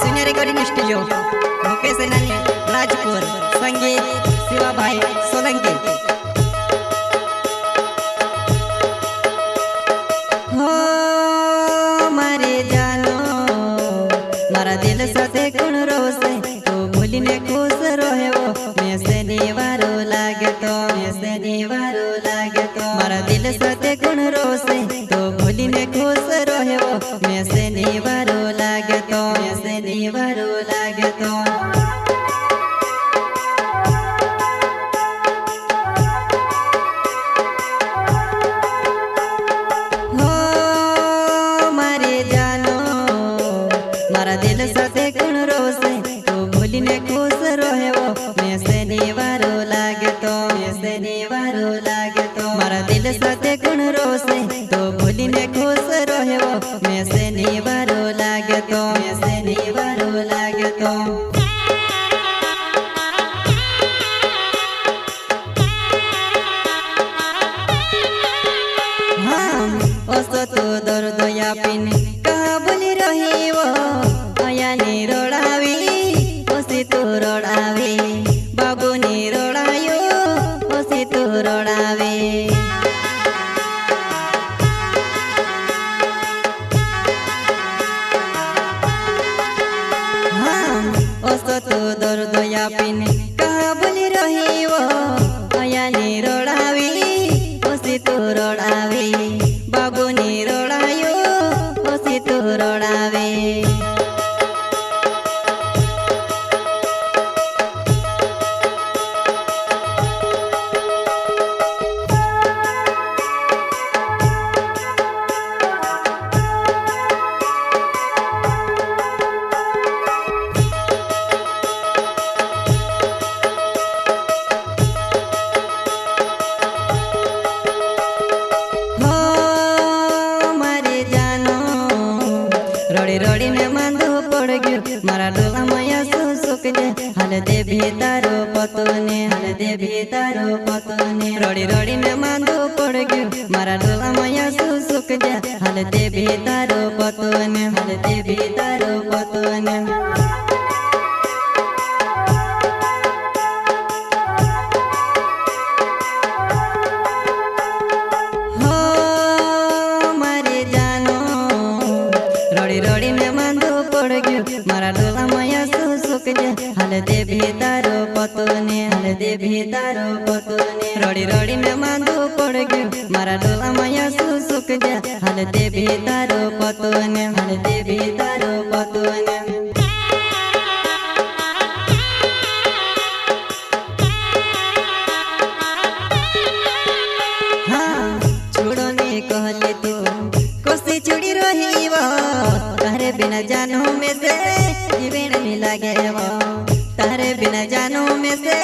सिने recording studio Mukesh नानी राजपुर संगीत शिवा भाई सोलंकी। हो मारे जानो मारा दिल साथे कौन रोसे तो भूलिने खुश रहे वो मैं से निवारो लागे तो मारा दिल साथे कौन रोसे तो भूलिने खुश रहे वो मैं से निवारो लागे तो हो मारे जानो मारा दिल साथे कौन रोसे तो भूलिने खुश रहे वो मैं से निवारो लागे तो मारा दिल साथे कौन रोसे तो भूलिने खुश रहे वो मैं से निवारो लागे तो ओसो तो दर्द या पिन कहाँ बोली रही वो आया नी रोड़ावी ओसी तो रोड़ावी बाबू नी रोड़ायो ओसी तो रोड़ावे ओसो तो दर्द या पिन कहाँ बोली रही वो आया नी रोड़ावी ओसी तो रोड़ावी बाबू नी रोड़ायो ओसी तो रोड़ावे रोड़ी ने मांदो पड़ गयो मारा डोला माया सुख जे हाल दे भी तारो पतोने रोड़ी ने मांदो पड़ गयो मारा डोला माया सुख जे हाल दे भी तारो पतोने रोड़ी ने मांदो पड़ गयो मारा डोला माया सुख जे हाल दे भी तारो पतोने रोड़ी ने मांदो पड़ गयो मारा डोला माया सुख जे हाल दे भी तारो पतोने हाँ छोड़ो ने कहले तो कोसी चुड़ी रही वो तारे बिना जानू में से जीवन नहीं लागे वो तारे बिना जानू में से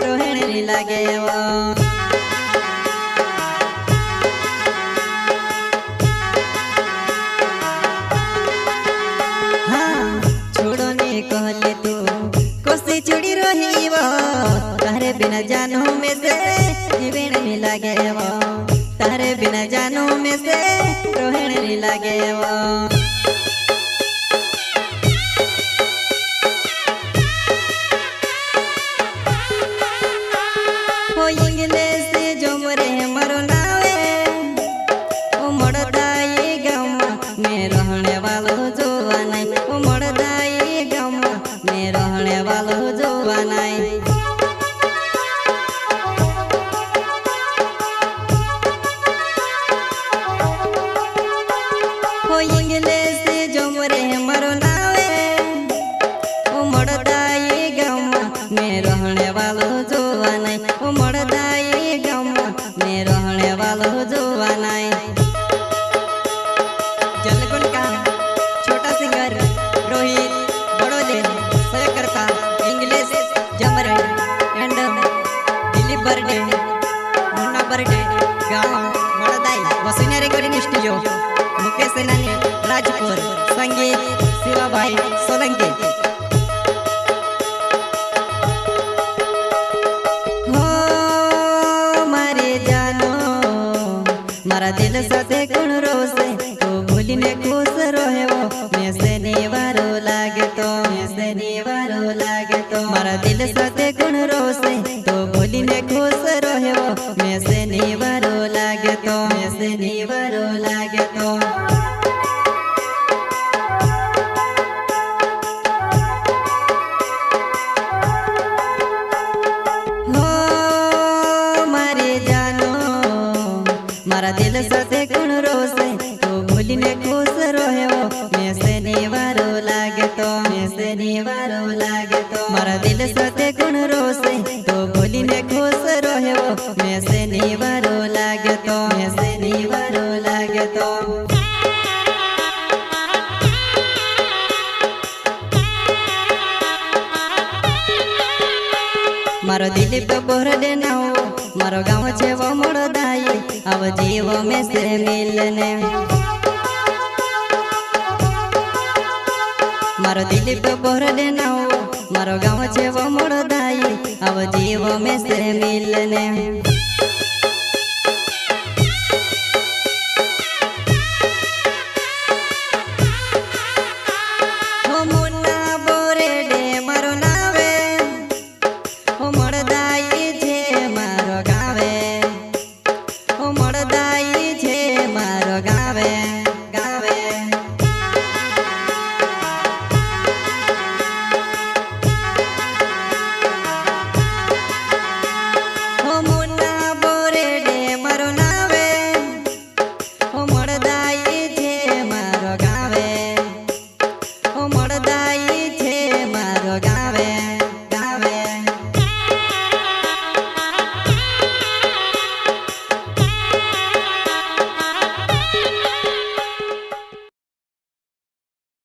रोहन नहीं लागे वो हाँ छोड़ो ने कहले तू कोसी चुड़ी रही वो तारे बिना जानू में से जीवन नहीं लागे वो तारे बिना जानू में से रोहन नहीं लागे वो हो इंग्लिश जो मरे मरो नावे ओ मड़दाई गम में रहने वालो जोवा नहीं ओ मड़दाई गम में रहने वालो जोवा नहीं हो इंग्लिश जो मरे मरो नावे ओ मड़दाई गम में रहने वालो जोवा नहीं ओ मड़दाई गम में रहने वालो जोवा नहीं जलगुन का छोटा सिंगर रोहित बड़ोले सहकर्ता इंग्लिश जमरे लागे तो शनिवारो लागे तो मारा दिल साथे गुण रोसे तो बोली ने खुश रहो मैं शनिवारो लागे तो शनिवारो लागे तो मारा दिल साथे गुण रोसे तो भूली ने खुश रहो मैं शनिवारो लागे तो शनिवारो लागे तो मारा दिल साथे गुण रोसे तो भूली ने खुश रहो मैं शनिवारो लागे तो शनिवारो लागे तो मारो दिल पे बोरडे ना हो मारो गाँव छे वो मोड़ो दाई अब जीव में से मिलने मारो दिल पे बोरडे ना हो मारो गाँव छे वो मोड़ो दाई अब जीव में से मिलने।